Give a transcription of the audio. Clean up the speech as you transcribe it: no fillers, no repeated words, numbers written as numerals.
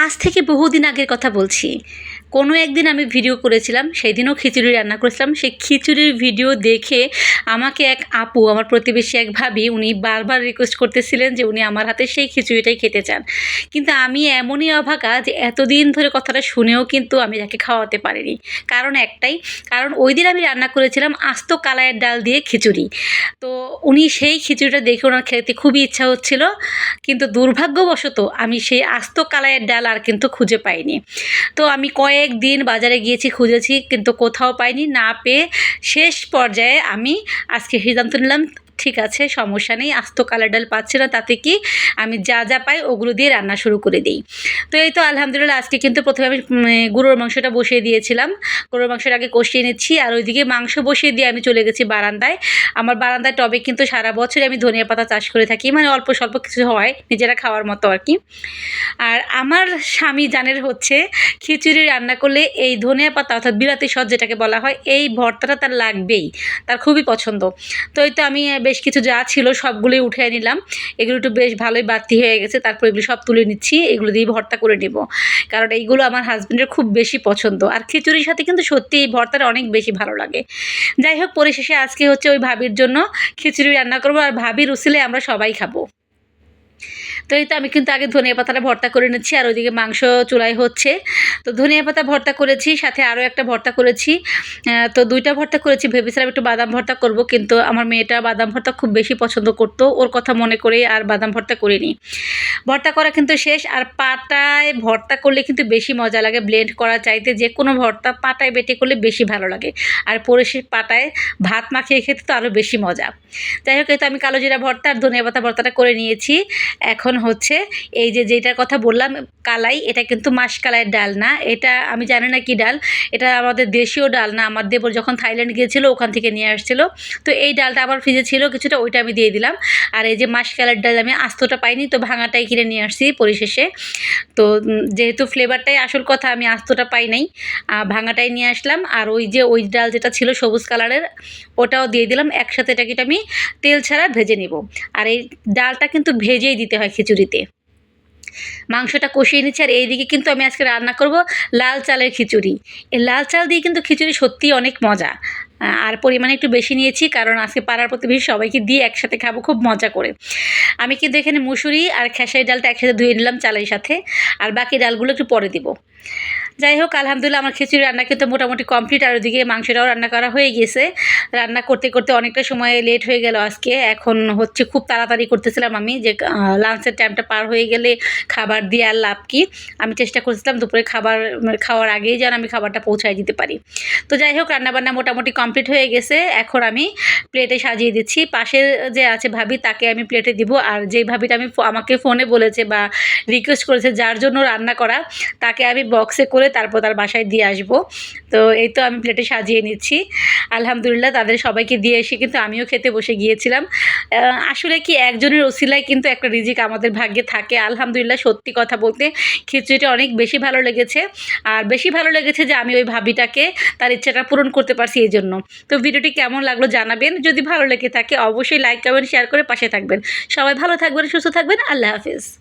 আজ থেকে বহুদিন আগের কথা বলছি। কোনো একদিন আমি ভিডিও করেছিলাম, সেই দিনও খিচুড়ি রান্না করেছিলাম। সেই খিচুড়ির ভিডিও দেখে আমাকে এক আপু, আমার প্রতিবেশী এক ভাবি, উনি বারবার রিকোয়েস্ট করতেছিলেন যে উনি আমার হাতে সেই খিচুড়িটাই খেতে চান। কিন্তু আমি এমনই অভাগা যে এতদিন ধরে কথাটা শুনেও কিন্তু আমি তাকে খাওয়াতে পারিনি। কারণ একটাই, কারণ ওই দিন আমি রান্না করেছিলাম আস্ত কালাইয়ের ডাল দিয়ে খিচুড়ি। তো উনি সেই খিচুড়িটা দেখে ওনার খেতে খুবই ইচ্ছা হচ্ছিল, কিন্তু দুর্ভাগ্যবশত আমি সেই আস্ত কালাইয়ের ডাল আর কিন্তু খুঁজে পাইনি। তো আমি কয়েকদিন বাজারে গিয়েছি, খুঁজেছি, কিন্তু কোথাও পাইনি। না পেয়ে শেষ পর্যায়ে আমি আজকে সিদ্ধান্ত নিলাম, ঠিক আছে, সমস্যা নেই, আস্ত কালার ডাল পাচ্ছি না, তাতে কি, আমি যা যা পাই ওগুলো দিয়ে রান্না শুরু করে দিই। তো এই তো আলহামদুলিল্লাহ আজকে কিন্তু প্রথমে আমি গরুর মাংসটা বসিয়ে দিয়েছিলাম। গরুর মাংসটা আগে কষিয়ে নিচ্ছি, আর ওইদিকে মাংস বসিয়ে দিয়ে আমি চলে গেছি বারান্দায়। আমার বারান্দায় টবে কিন্তু সারা বছরই আমি ধনিয়া পাতা চাষ করে থাকি, মানে অল্প স্বল্প কিছু হয় নিজেরা খাওয়ার মতো আর কি। আর আমার স্বামী জানের হচ্ছে খিচুড়ি রান্না করলে এই ধনিয়া পাতা অর্থাৎ বিলাতি সস যেটাকে বলা হয়, এই ভর্তাটা তার লাগবেই, তার খুবই পছন্দ। তো এই তো আমি বেশ কিছু যা ছিল সবগুলোই উঠিয়ে নিলাম। এগুলো একটু বেশ ভালোই বাড়তি হয়ে গেছে, তারপর এগুলো সব তুলে নিচ্ছি, এগুলো দিয়ে ভর্তা করে নেব। কারণ এইগুলো আমার হাজব্যান্ডের খুব বেশি পছন্দ, আর খিচুড়ির সাথে কিন্তু সত্যি এই ভর্তাটা অনেক বেশি ভালো লাগে। যাই হোক, পরিশেষে আজকে হচ্ছে ওই ভাবির জন্য খিচুড়ি রান্না করবো, আর ভাবির উসিলে আমরা সবাই খাবো। তো এই তো আমি কিন্তু আগে ধনিয়া পাতাটা ভর্তা করে নিচ্ছি, আর ওইদিকে মাংস চুলায় হচ্ছে। তো ধনিয়া পাতা ভর্তা করেছি, সাথে আরও একটা ভর্তা করেছি। তো ২টা ভর্তা করেছি, ভেবেছিলাম একটু বাদাম ভর্তা করব, কিন্তু আমার মেয়েটা বাদাম ভর্তা খুব বেশি পছন্দ করতো, ওর কথা মনে করেই আর বাদাম ভর্তা করিনি। ভর্তা করা কিন্তু শেষ। আর পাটায় ভর্তা করলে কিন্তু বেশি মজা লাগে, ব্লেন্ড করা চাইতে যে কোনো ভর্তা পাটায় বেটে করলে বেশি ভালো লাগে। আর পরে সে পাটায় ভাত মাখিয়ে খেতে তো আরও বেশি মজা। যাই হোক, এই তো আমি কালো জিরা ভর্তা আর ধনিয়া পাতা ভর্তাটা করে নিয়েছি। এখন হচ্ছে এই যে যেটার কথা বললাম কালাই, এটা কিন্তু মাসকলাইয়ের ডাল না, এটা আমি জানি না কি ডাল, এটা আমাদের দেশীয় ডাল না। আমার দেবর যখন থাইল্যান্ড গিয়েছিল ওখান থেকে নিয়ে আসছিল, তো এই ডালটা আমার ফ্রিজে ছিল কিছুটা, ওইটা আমি দিয়ে দিলাম। আর এই যে মাসকলাইয়ের ডাল আমি আস্তটা পাইনি, তো ভাঙাটাই কিনে নিয়ে আসছি পরিশেষে। তো যেহেতু ফ্লেভারটাই আসল কথা, আমি আস্তটা পাই নাই, ভাঙাটাই নিয়ে আসলাম। আর ওই যে ওই ডাল যেটা ছিল সবুজ কালারের, ওটাও দিয়ে দিলাম একসাথে। এটাকে আমি তেল ছাড়া ভেজে নেব। আর এই ডালটা কিন্তু ভেজেই দিতে হয় খিচুড়িতে। মাংসটা কষিয়ে নিচ্ছি, আর এইদিকে কিন্তু আমি আজকে রান্না করব লাল চালের খিচুড়ি। এই লাল চাল দিয়ে কিন্তু খিচুড়ি সত্যিই অনেক মজা। আর পরিমাণে একটু বেশি নিয়েছি, কারণ আজকে পাড়ার প্রতিবেশী সবাইকে দিয়ে একসাথে খাবো খুব মজা করে। আমি কিন্তু এখানে মুসুরি আর খেসারি ডালটা একসাথে ধুয়ে নিলাম চালের সাথে, আর বাকি ডালগুলো একটু পরে দিব। যাই হোক, আলহামদুলিল্লাহ আমার খিচুড়ি রান্না কিন্তু মোটামুটি কমপ্লিট, আর ওদিকে মাংসটাও রান্না করা হয়ে গেছে। রান্না করতে করতে অনেকটা সময় লেট হয়ে গেল আজকে। এখন হচ্ছে খুব তাড়াতাড়ি করতেছিলাম আমি, যে লাঞ্চের টাইমটা পার হয়ে গেলে খাবার দিয়ে আর লাভ কি। আমি চেষ্টা করছিলাম দুপুরে খাওয়ার আগেই যেন আমি খাবারটা পৌঁছায় দিতে পারি। তো যাই হোক, রান্নাবান্না মোটামুটি কমপ্লিট হয়ে গেছে। এখন আমি প্লেটে সাজিয়ে দিচ্ছি। পাশের যে আছে ভাবি, তাকে আমি প্লেটে দিব। আর যেই ভাবিটা আমাকে ফোনে বলেছে বা রিকোয়েস্ট করেছে যার জন্য রান্না করা, তাকে আমি বক্সে করে তারপর তার বাসায় দিয়ে আসবো। তো এই তো আমি প্লেটে সাজিয়ে নিচ্ছি। আলহামদুলিল্লাহ তাদের সবাইকে দিয়ে এসে কিন্তু আমিও খেতে বসে গিয়েছিলাম। আসলে কি, একজনের ওসিলায় কিন্তু একটা রিজিক আমাদের ভাগ্যে থাকে। আলহামদুলিল্লাহ সত্যি কথা বলতে খিচুড়িটা অনেক বেশি ভালো লেগেছে। আর বেশি ভালো লেগেছে যে আমি ওই ভাবিটাকে তার ইচ্ছাটা পূরণ করতে পারছি এই জন্য। তো ভিডিওটি কেমন লাগলো জানাবেন। যদি ভালো লেগে থাকে অবশ্যই লাইক, কমেন্ট, শেয়ার করে পাশে থাকবেন। সবাই ভালো থাকবেন, সুস্থ থাকবেন। আল্লাহ হাফেজ।